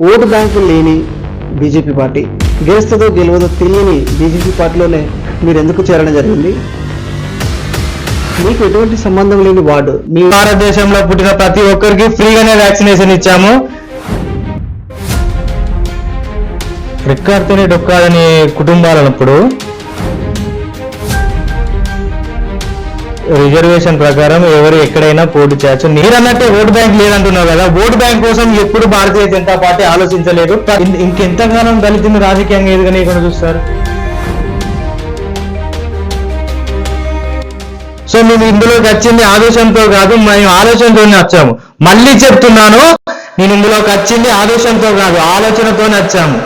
Vote bank లేని BJP party గెలుస్తుందో గెలవదో తెలియని BJP పార్టీలోనే మీరు ఎందుకు చేరడం జరిగింది? మీకు ఎటువంటి సంబంధం లేని వార్డు, మీ భారతదేశంలో పుట్టిన ప్రతి ఒక్కరికి ఫ్రీగానే వ్యాక్సినేషన్ ఇచ్చాము. రెక్కాడితేనే డొక్కాడని కుటుంబాలప్పుడు రిజర్వేషన్ ప్రకారం ఎవరు ఎక్కడైనా పోటీ చేయొచ్చు. మీరన్నట్టే ఓటు బ్యాంక్ లేదంటున్నారు కదా, ఓటు బ్యాంక్ కోసం ఎప్పుడు భారతీయ జనతా పార్టీ ఆలోచించలేదు. ఇంకెంతకాలం దళితుని రాజకీయంగా ఎదుగనీయకుండా చూస్తారు. సో మేము ఇందులోకి వచ్చింది ఆదేశంతో కాదు, మేము ఆలోచనతోనే వచ్చాము. మళ్ళీ చెప్తున్నాను, నేను ఇందులోకి వచ్చింది ఆదేశంతో కాదు, ఆలోచనతోనే వచ్చాము.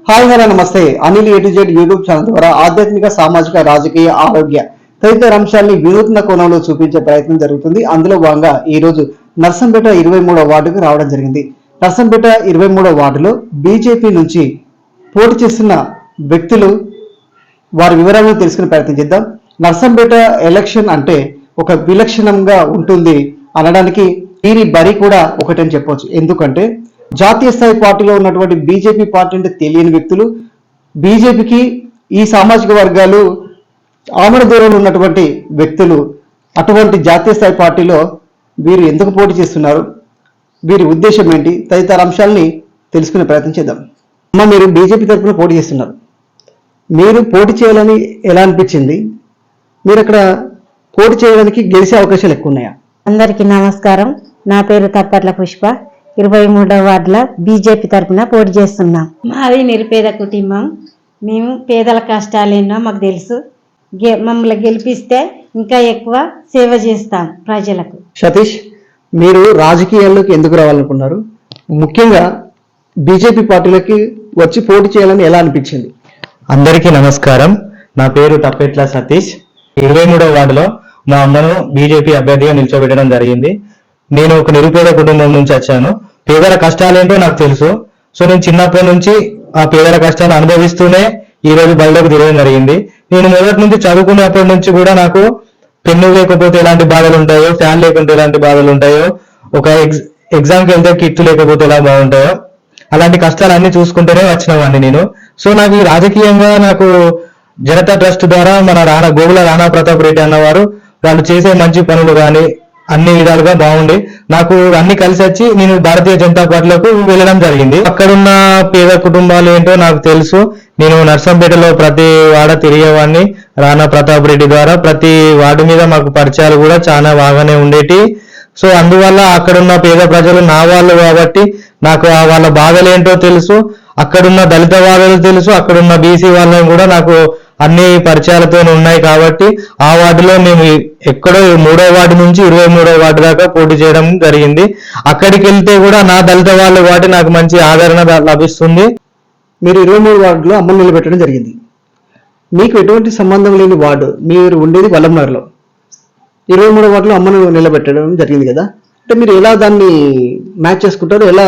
హాయ్ హలో నమస్తే. Anil A to Z YouTube channel ద్వారా ఆధ్యాత్మిక, సామాజిక, రాజకీయ, ఆరోగ్య తదితర అంశాన్ని వినూత్న కోణంలో చూపించే ప్రయత్నం జరుగుతుంది. అందులో భాగంగా ఈ రోజు నర్సంపేట 23వ వార్డుకు రావడం జరిగింది. నర్సంపేట 23వ వార్డులో బీజేపీ నుంచి పోటీ చేస్తున్న వ్యక్తులు వారి వివరాలను తెలుసుకునే ప్రయత్నం చేద్దాం. నర్సంపేట ఎలక్షన్ అంటే ఒక విలక్షణంగా ఉంటుంది అనడానికి వీరి బరి కూడా ఒకటని చెప్పవచ్చు. ఎందుకంటే జాతీయ స్థాయి పార్టీలో ఉన్నటువంటి బీజేపీ పార్టీ అంటే తెలియని వ్యక్తులు, బీజేపీకి ఈ సామాజిక వర్గాలు ఆమడ దూరంలో ఉన్నటువంటి వ్యక్తులు, అటువంటి జాతీయ స్థాయి పార్టీలో వీరు ఎందుకు పోటీ చేస్తున్నారు, వీరి ఉద్దేశం ఏంటి తదితర అంశాలని తెలుసుకునే ప్రయత్నం చేద్దాం. అమ్మ, మీరు బీజేపీ తరఫున పోటీ చేస్తున్నారు. మీరు పోటీ చేయాలని ఎలా అనిపించింది? మీరు అక్కడ పోటీ చేయడానికి గెలిచే అవకాశాలు ఎక్కువ ఉన్నాయా? అందరికీ నమస్కారం. నా పేరు తప్పట్ల పుష్ప. 23వ వార్డులో బీజేపీ తరఫున పోటీ చేస్తున్నాం. మాది నిరుపేద కుటుంబం. మేము పేదల కష్టాలు ఎన్నో మాకు తెలుసు. మమ్మల్ని గెలిపిస్తే ఇంకా ఎక్కువ సేవ చేస్తాం ప్రజలకు. సతీష్, మీరు రాజకీయాల్లోకి ఎందుకు రావాలనుకున్నారు? ముఖ్యంగా బీజేపీ పార్టీలోకి వచ్చి పోటీ చేయాలని ఎలా అనిపించింది? అందరికీ నమస్కారం. నా పేరు తప్పెట్ల సతీష్. 23వ వార్డులో మా అమ్మను బీజేపీ అభ్యర్థిగా నిల్చోబెట్టడం జరిగింది. నేను ఒక నిరుపేద కుటుంబం నుంచి వచ్చాను. పేదల కష్టాలేంటో నాకు తెలుసు. సో నేను చిన్నప్పటి నుంచి ఆ పేదల కష్టాలు అనుభవిస్తూనే ఈ రోజు బయటకు తిరగడం జరిగింది. నేను మొదటి నుంచి చదువుకునేప్పటి నుంచి కూడా నాకు పెన్ను లేకపోతే ఎలాంటి బాధలు ఉంటాయో, ఫ్యాన్ లేకుంటే ఎలాంటి బాధలు ఉంటాయో, ఒక ఎగ్జామ్కి వెళ్తే కిట్ లేకపోతే ఎలా బాగుంటాయో, అలాంటి కష్టాలన్నీ చూసుకుంటూనే వచ్చినవాడిని నేను. సో నాకు ఈ రాజకీయంగా నాకు జనతా ట్రస్ట్ ద్వారా మన గోగుల రాణా ప్రతాప్ రెడ్డి అన్నవారు వాళ్ళు చేసే మంచి పనులు కానీ అన్ని విధాలుగా బాగుండి నాకు అన్ని కలిసి వచ్చి నేను భారతీయ జనతా పార్టీలకు వెళ్ళడం జరిగింది. అక్కడున్న పేద కుటుంబాలు ఏంటో నాకు తెలుసు. నేను నర్సంపేటలో ప్రతి వాడ తిరిగేవాడిని. రాణా ప్రతాప్ రెడ్డి ద్వారా ప్రతి వార్డు మీద మాకు పరిచయాలు కూడా చాలా బాగానే ఉండేటి. సో అందువల్ల అక్కడున్న పేద ప్రజలు నా వాళ్ళు కాబట్టి నాకు వాళ్ళ బాధలు ఏంటో తెలుసు. అక్కడున్న దళిత బాధలు తెలుసు. అక్కడున్న బీసీ వాళ్ళని కూడా నాకు అన్ని పరిచయాలతో ఉన్నాయి కాబట్టి ఆ వార్డులో మేము ఎక్కడో 3వ వార్డు నుంచి 23వ వార్డు దాకా పోటీ చేయడం జరిగింది. అక్కడికి వెళ్తే కూడా నా దళిత వాళ్ళు కాబట్టి నాకు మంచి ఆదరణ లభిస్తుంది. మీరు 23వ వార్డులో అమ్మను నిలబెట్టడం జరిగింది. మీకు ఎటువంటి సంబంధం లేని వార్డు, మీరు ఉండేది వల్లంనగర్లో. 23వ వార్డులో అమ్మను నిలబెట్టడం జరిగింది కదా, అంటే మీరు ఎలా దాన్ని మ్యాచ్ చేసుకుంటారు, ఎలా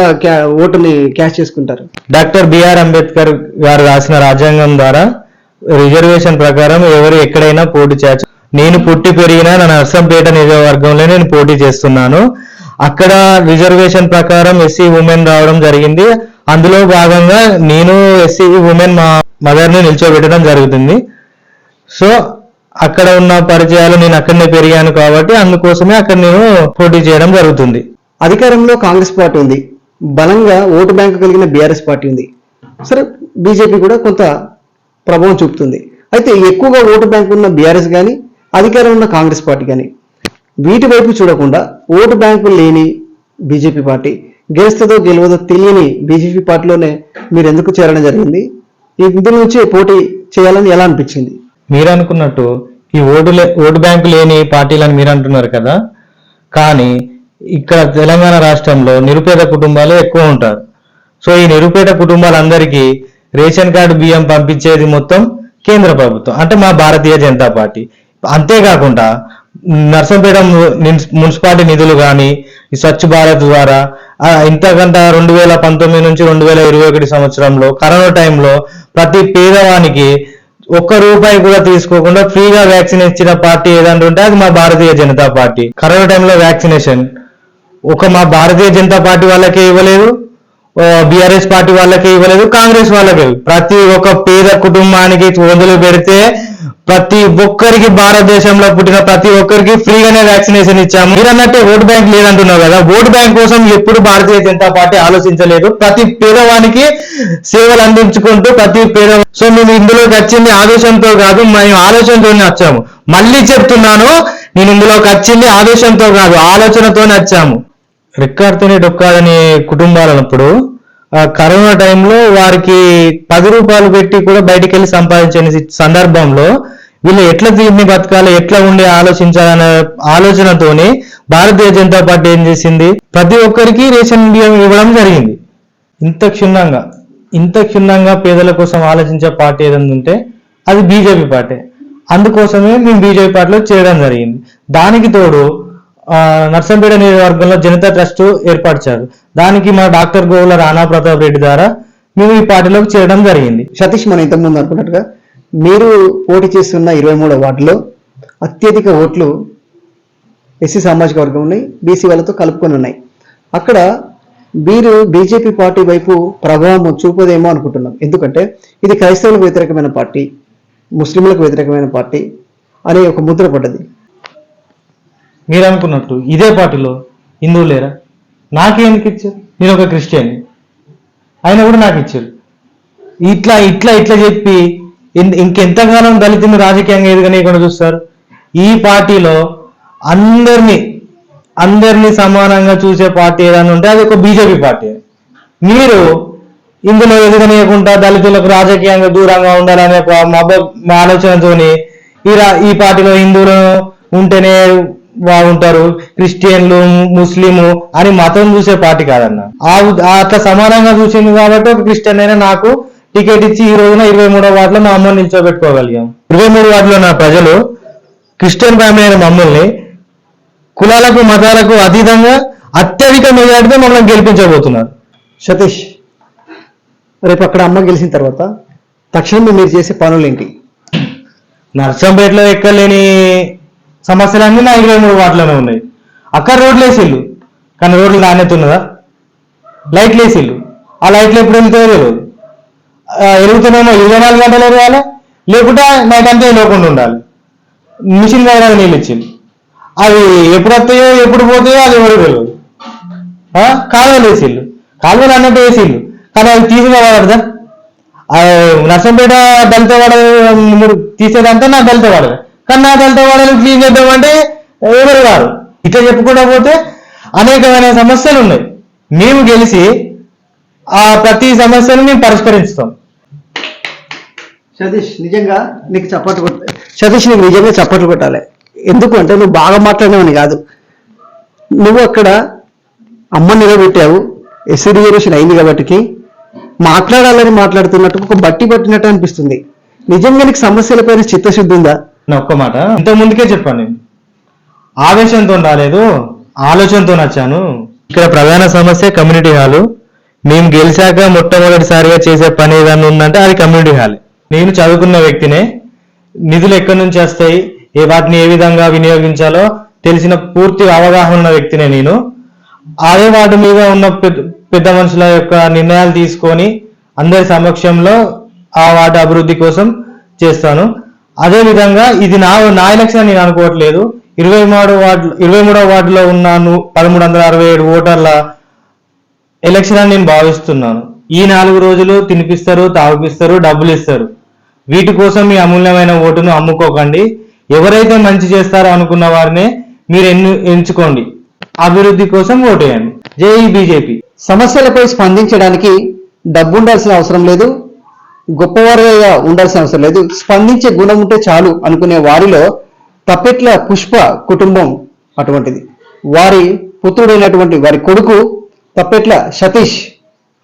ఓటుని క్యాష్ చేసుకుంటారు? డాక్టర్ బిఆర్ అంబేద్కర్ గారు రాసిన రాజ్యాంగం ద్వారా రిజర్వేషన్ ప్రకారం ఎవరు ఎక్కడైనా పోటీ చేయొచ్చు. నేను పుట్టి పెరిగిన నా నర్సంపేట నియోజకవర్గంలో నేను పోటీ చేస్తున్నాను. అక్కడ రిజర్వేషన్ ప్రకారం ఎస్సీ ఉమెన్ రావడం జరిగింది. అందులో భాగంగా నేను ఎస్సీ ఉమెన్ మా మదర్ని నిల్చోబెట్టడం జరుగుతుంది. సో అక్కడ ఉన్న పరిచయాలు, నేను అక్కడనే పెరిగాను కాబట్టి అందుకోసమే అక్కడ నేను పోటీ చేయడం జరుగుతుంది. అధికారంలో కాంగ్రెస్ పార్టీ ఉంది, బలంగా ఓటు బ్యాంకు కలిగిన బీఆర్ఎస్ పార్టీ ఉంది. సరే, బీజేపీ కూడా కొంత ప్రభావం చూపుతుంది. అయితే ఎక్కువగా ఓటు బ్యాంకు ఉన్న బీఆర్ఎస్ కానీ, అధికారం ఉన్న కాంగ్రెస్ పార్టీ కానీ వీటి వైపు చూడకుండా ఓటు బ్యాంకు లేని బీజేపీ పార్టీ గెలుస్తుందో గెలవదో తెలియని బీజేపీ పార్టీలోనే మీరు ఎందుకు చేరడం జరిగింది? ఇందులో నుంచి పోటీ చేయాలని ఎలా అనిపించింది? మీరు అనుకున్నట్టు ఈ ఓటు బ్యాంకు లేని పార్టీలని మీరు అంటున్నారు కదా, కానీ ఇక్కడ తెలంగాణ రాష్ట్రంలో నిరుపేద కుటుంబాలు ఎక్కువ ఉంటారు. సో ఈ నిరుపేద కుటుంబాలందరికీ రేషన్ కార్డు బియ్యం పంపించేది మొత్తం కేంద్ర ప్రభుత్వం, అంటే మా భారతీయ జనతా పార్టీ. అంతేకాకుండా నర్సంపేట మున్సిపాలిటీ నిధులు కానీ ఈ స్వచ్ఛ భారత్ ద్వారా ఇంతకంటే 2019 నుంచి 2021 సంవత్సరంలో కరోనా టైంలో ప్రతి పేదవానికి ₹1 కూడా తీసుకోకుండా ఫ్రీగా వ్యాక్సిన్ ఇచ్చిన పార్టీ ఏదంటే అది మా భారతీయ జనతా పార్టీ. కరోనా టైంలో వ్యాక్సినేషన్ ఒక మా భారతీయ జనతా పార్టీ వాళ్ళకే ఇవ్వలేదు, బీఆర్ఎస్ పార్టీ వాళ్ళకే ఇవ్వలేదు, కాంగ్రెస్ వాళ్ళకే. ప్రతి ఒక్క పేద కుటుంబానికి మొదలు పెడితే ప్రతి ఒక్కరికి, భారతదేశంలో పుట్టిన ప్రతి ఒక్కరికి ఫ్రీగానే వ్యాక్సినేషన్ ఇచ్చాము. మీరు అన్నట్టే ఓటు బ్యాంక్ లేదంటున్నావు కదా, ఓటు బ్యాంక్ కోసం ఎప్పుడు భారతీయ జనతా పార్టీ ఆలోచించలేదు. ప్రతి పేదవానికి సేవలు అందించుకుంటూ సో మేము ఇందులోకి వచ్చింది ఆవేశంతో కాదు, మేము ఆలోచనతోనే వచ్చాము. మళ్ళీ చెప్తున్నాను, నేను ఇందులోకి వచ్చింది ఆవేశంతో కాదు, ఆలోచనతోనే వచ్చాము. రికార్డుతోనే డొక్కాడని కుటుంబాలు అన్నప్పుడు కరోనా టైంలో వారికి 10 రూపాయలు పెట్టి కూడా బయటికి వెళ్ళి సంపాదించని సందర్భంలో వీళ్ళు ఎట్లా దీన్ని బతకాలి, ఎట్లా ఉండి ఆలోచించాలనే ఆలోచనతోని భారతీయ జనతా పార్టీ ఏం చేసింది, ప్రతి ఒక్కరికి రేషన్ బియ్యం ఇవ్వడం జరిగింది. ఇంత క్షుణ్ణంగా పేదల కోసం ఆలోచించే పార్టీ ఏదైనా ఉంటే అది బీజేపీ పార్టీ. అందుకోసమే మేము బీజేపీ పార్టీలో చేయడం జరిగింది. దానికి తోడు నర్సంపేట నియోజకవర్గంలో జనతా ట్రస్ట్ ఏర్పరిచారు. దానికి మా డాక్టర్ గోవుల రాణా ప్రతాప్ రెడ్డి ద్వారా మేము ఈ పార్టీలోకి చేరడం జరిగింది. సతీష్, మనం ఇంతకుముందు అనుకున్నట్టుగా మీరు పోటీ చేస్తున్న 23వ వార్డులో అత్యధిక ఓట్లు ఎస్సీ సామాజిక వర్గం ఉన్నాయి, బీసీ వాళ్ళతో కలుపుకొని ఉన్నాయి. అక్కడ మీరు బీజేపీ పార్టీ వైపు ప్రభావం చూపదేమో అనుకుంటున్నాం. ఎందుకంటే ఇది క్రైస్తవులకు వ్యతిరేకమైన పార్టీ, ముస్లింలకు వ్యతిరేకమైన పార్టీ అనే ఒక ముద్ర పడ్డది. మీరు అనుకున్నట్టు ఇదే పార్టీలో హిందువులు లేరా? నాకేందుకు ఇచ్చారు? నేను ఒక క్రిస్టియన్, ఆయన కూడా నాకు ఇచ్చారు. ఇట్లా ఇట్లా ఇట్లా చెప్పి ఇంకెంతకాలం దళితుని రాజకీయంగా ఎదుగనీయకుండా చూస్తారు? ఈ పార్టీలో అందరినీ సమానంగా చూసే పార్టీ ఏదైనా ఉంటే అది ఒక బీజేపీ పార్టీ. మీరు ఇందులో ఎదుగనీయకుండా దళితులకు రాజకీయంగా దూరంగా ఉండాలనే మా ఆలోచనతోని ఈ పార్టీలో హిందువులు ఉంటేనే బాగుంటారు, క్రిస్టియన్లు, ముస్లిము అని మతం చూసే పార్టీ కాదన్న. అట్లా సమానంగా చూసింది కాబట్టి ఒక క్రిస్టియన్ అయినా నాకు టికెట్ ఇచ్చి ఈ రోజున 23వ వార్డులో మా అమ్మని నిల్చోబెట్టుకోగలిగాం. 23 వార్డులో నా ప్రజలు క్రిస్టియన్ ఫ్యామిలీ అయిన మమ్మల్ని కులాలకు మతాలకు అతీతంగా అత్యధిక మెజార్టీతో మమ్మల్ని గెలిపించబోతున్నారు. సతీష్, రేపు అక్కడ అమ్మ గెలిచిన తర్వాత తక్షణమే మీరు చేసే పనులు ఏంటి? నర్సంపేటలో ఎక్కలేని సమస్యలన్నీ నా 23 వార్డులోనే ఉన్నాయి. అక్కడ రోడ్లు వేసిళ్ళు, కానీ రోడ్లు నాణ్యత ఉన్నదా? లైట్లు వేసిళ్ళు, ఆ లైట్లు ఎప్పుడు వెళ్తాయో తెలియదు. ఎరుగుతున్నామో 24 గంటలు ఎరగాలి, లేకుంటే నైట్ అంతా వెళ్ళకుండా ఉండాలి. మిషన్ కాడ నీళ్ళు ఇచ్చింది, అవి ఎప్పుడు వస్తాయో ఎప్పుడు పోతాయో అది ఎవరు తెలియదు. కాలువలు వేసిళ్ళు, కాలువలు అన్నట్టు వేసిళ్ళు, కానీ అవి తీసుకోవాలదా? నర్సంపేట దళిత వాడ తీసేదంతా నా దళిత వాడ, కానీ నా దళిత వాడని క్లీన్ చేద్దామంటే ఎవరు కాదు. ఇట్లా చెప్పుకుంటా పోతే అనేకమైన సమస్యలు ఉన్నాయి. మేము గెలిచి ఆ ప్రతి సమస్యను మేము పరిష్కరిస్తాం. సతీష్, నిజంగా నీకు చప్పట్లు కొట్టాలి. ఎందుకు అంటే నువ్వు బాగా మాట్లాడినావని కాదు, నువ్వు అక్కడ అమ్మ నిలబెట్టావు, ఎస్సీ రిజర్వేషన్ అయింది కాబట్టి మాట్లాడాలని మాట్లాడుతున్నట్టు ఒక బట్టి పట్టినట్టు అనిపిస్తుంది. నిజంగా నీకు సమస్యలపైన చిత్తశుద్ధి ఉందా? నా ఒక్క మాట ఇంత ముందుకే చెప్పాను, నేను ఆవేశంతో రాలేదు, ఆలోచనతో వచ్చాను. ఇక్కడ ప్రధాన సమస్య కమ్యూనిటీ హాలు. మేము గెలిచాక మొట్టమొదటిసారిగా చేసే పని ఏదన్నా ఉందంటే అది కమ్యూనిటీ హాల్. నేను చదువుకున్న వ్యక్తినే, నిధులు ఎక్కడి నుంచి వస్తాయి, వాటిని ఏ విధంగా వినియోగించాలో తెలిసిన పూర్తి అవగాహన ఉన్న వ్యక్తినే నేను. అదే వాటి మీద ఉన్న పెద్ద మనుషుల యొక్క నిర్ణయాలు తీసుకొని అందరి సమక్షంలో ఆ వాటి అభివృద్ధి కోసం చేస్తాను. అదే విధంగా ఇది నా ఎలక్షన్ నేను అనుకోవట్లేదు. 23వ వార్డులో ఉన్న 1367 ఓటర్ల ఎలక్షన్ అని నేను భావిస్తున్నాను. ఈ 4 రోజులు తినిపిస్తారు, తాగిపిస్తారు, డబ్బులు ఇస్తారు. వీటి కోసం మీ అమూల్యమైన ఓటును అమ్ముకోకండి. ఎవరైతే మంచి చేస్తారో అనుకున్న వారినే మీరు ఎంచుకోండి. అభివృద్ధి కోసం ఓటేయండి. జై బీజేపీ. సమస్యలపై స్పందించడానికి డబ్బు ఉండాల్సిన అవసరం లేదు, గొప్పవారుగా ఉండాల్సిన అవసరం లేదు, స్పందించే గుణం ఉంటే చాలు అనుకునే వారిలో తప్పెట్ల పుష్ప కుటుంబం అటువంటిది. వారి పుత్రుడైనటువంటి వారి కొడుకు తప్పెట్ల సతీష్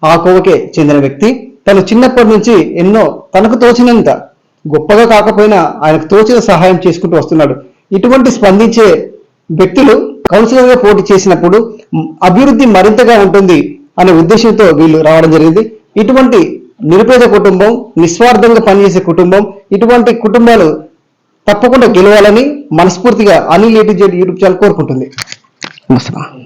ఆ కోవకే చెందిన వ్యక్తి. తను చిన్నప్పటి నుంచి ఎన్నో తనకు తోచినంత, గొప్పగా కాకపోయినా ఆయనకు తోచిన సహాయం చేసుకుంటూ వస్తున్నాడు. ఇటువంటి స్పందించే వ్యక్తులు కౌన్సిలర్గా పోటీ చేసినప్పుడు అభివృద్ధి మరింతగా ఉంటుంది అనే ఉద్దేశంతో వీళ్ళు రావడం జరిగింది. ఇటువంటి నిరుపేద కుటుంబం, నిస్వార్థంగా పనిచేసే కుటుంబం, ఇటువంటి కుటుంబాలు తప్పకుండా గెలవాలని మనస్ఫూర్తిగా Anil A to Z YouTube channel కోరుకుంటుంది. నమస్తే.